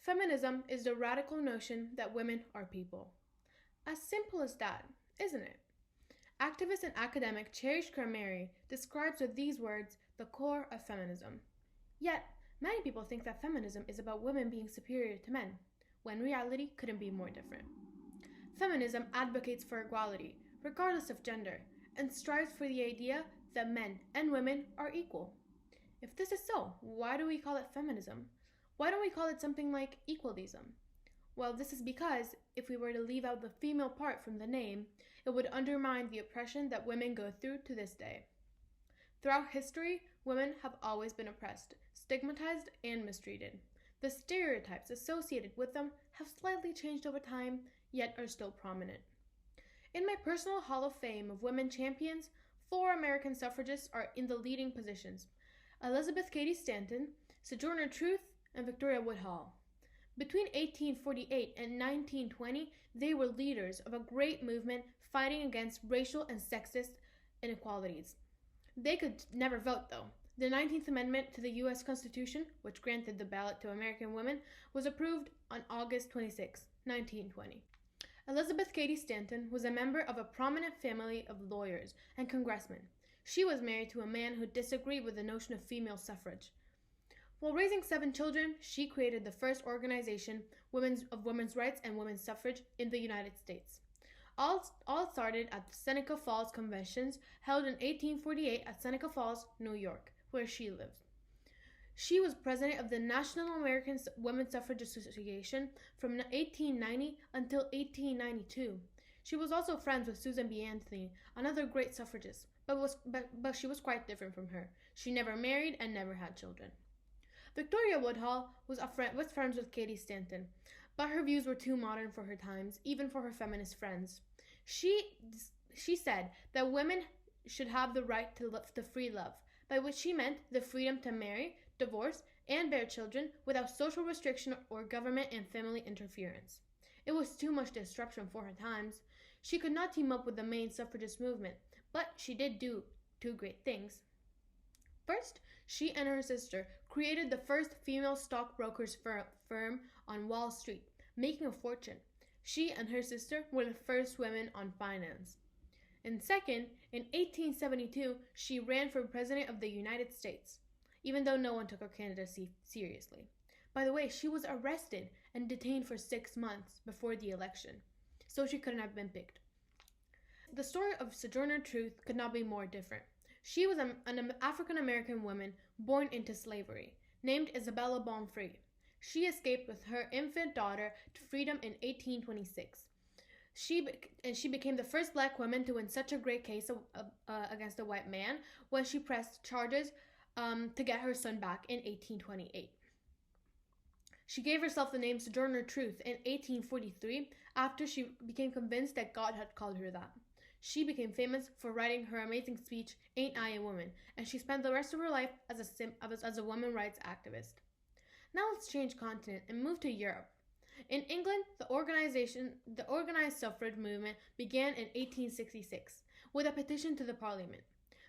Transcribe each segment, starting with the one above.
Feminism is the radical notion that women are people. As simple as that, isn't it? Activist and academic Cherish Krameri describes with these words the core of feminism. Yet, many people think that feminism is about women being superior to men, when reality couldn't be more different. Feminism advocates for equality, regardless of gender, and strives for the idea that men and women are equal. If this is so, why do we call it feminism? Why don't we call it something like equalism? Well, this is because if we were to leave out the female part from the name, it would undermine the oppression that women go through to this day. Throughout history, women have always been oppressed, stigmatized, and mistreated. The stereotypes associated with them have slightly changed over time, yet are still prominent. In my personal Hall of Fame of women champions, 4 American suffragists are in the leading positions: Elizabeth Cady Stanton, Sojourner Truth, and Victoria Woodhull. Between 1848 and 1920, they were leaders of a great movement fighting against racial and sexist inequalities. They could never vote, though. The 19th Amendment to the U.S. Constitution, which granted the ballot to American women, was approved on August 26, 1920. Elizabeth Cady Stanton was a member of a prominent family of lawyers and congressmen. She was married to a man who disagreed with the notion of female suffrage. While raising 7 children, she created the first organization of women's rights and women's suffrage in the United States. All started at the Seneca Falls Conventions held in 1848 at Seneca Falls, New York, where she lived. She was president of the National American Women's Suffrage Association from 1890 until 1892. She was also friends with Susan B. Anthony, another great suffragist, but she was quite different from her. She never married and never had children. Victoria Woodhull was friends with Cady Stanton, but her views were too modern for her times, even for her feminist friends. She said that women should have the right to free love, by which she meant the freedom to marry, divorce, and bear children without social restriction or government and family interference. It was too much disruption for her times. She could not team up with the main suffragist movement, but she did do 2 great things. First, she and her sister created the first female stockbrokers firm on Wall Street, making a fortune. She and her sister were the first women on finance. And second, in 1872, she ran for president of the United States, even though no one took her candidacy seriously. By the way, she was arrested and detained for 6 months before the election, so she couldn't have been picked. The story of Sojourner Truth could not be more different. She was an African-American woman born into slavery, named Isabella Bonfrey. She escaped with her infant daughter to freedom in 1826. She became the first black woman to win such a great case against a white man when she pressed charges to get her son back in 1828. She gave herself the name Sojourner Truth in 1843 after she became convinced that God had called her that. She became famous for writing her amazing speech, Ain't I a Woman, and she spent the rest of her life as a women's rights activist. Now let's change continent and move to Europe. In England, the organized suffrage movement began in 1866 with a petition to the Parliament.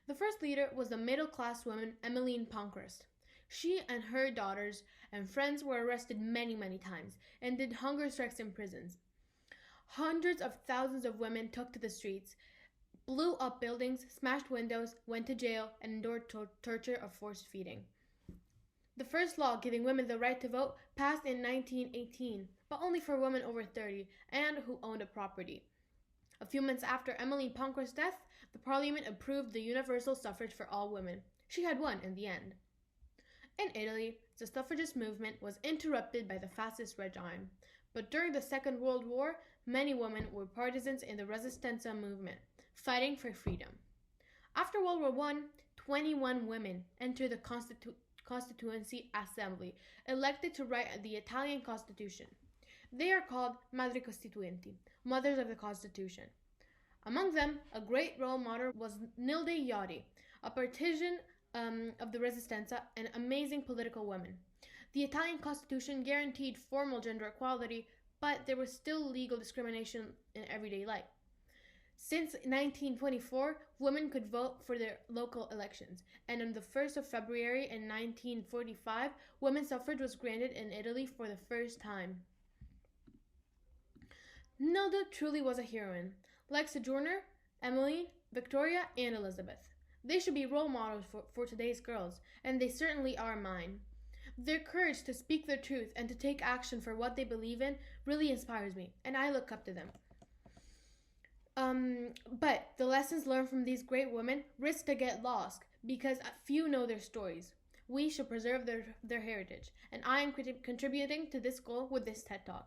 The first leader was the middle-class woman Emmeline Pankhurst. She and her daughters and friends were arrested many, many times and did hunger strikes in prisons. Hundreds of thousands of women took to the streets, blew up buildings, smashed windows, went to jail, and endured torture of forced feeding. The first law giving women the right to vote passed in 1918, but only for women over 30 and who owned a property. A few months after Emmeline Pankhurst's death, the Parliament approved the universal suffrage for all women. She had won in the end. In Italy, the suffragist movement was interrupted by the fascist regime, but during the Second World War, many women were partisans in the Resistenza movement, fighting for freedom. After World War I, 21 women entered the Constituency Assembly, elected to write the Italian Constitution. They are called Madri Costituenti, Mothers of the Constitution. Among them, a great role model was Nilde Iotti, a partisan of the Resistenza, an amazing political woman. The Italian Constitution guaranteed formal gender equality, but there was still legal discrimination in everyday life. Since 1924, women could vote for their local elections, and on the 1st of February in 1945, women's suffrage was granted in Italy for the first time. Nelda truly was a heroine, like Sojourner, Emily, Victoria, and Elizabeth. They should be role models for today's girls, and they certainly are mine. Their courage to speak their truth and to take action for what they believe in really inspires me, and I look up to them. But the lessons learned from these great women risk to get lost because few know their stories. We should preserve their heritage, and I am contributing to this goal with this TED Talk.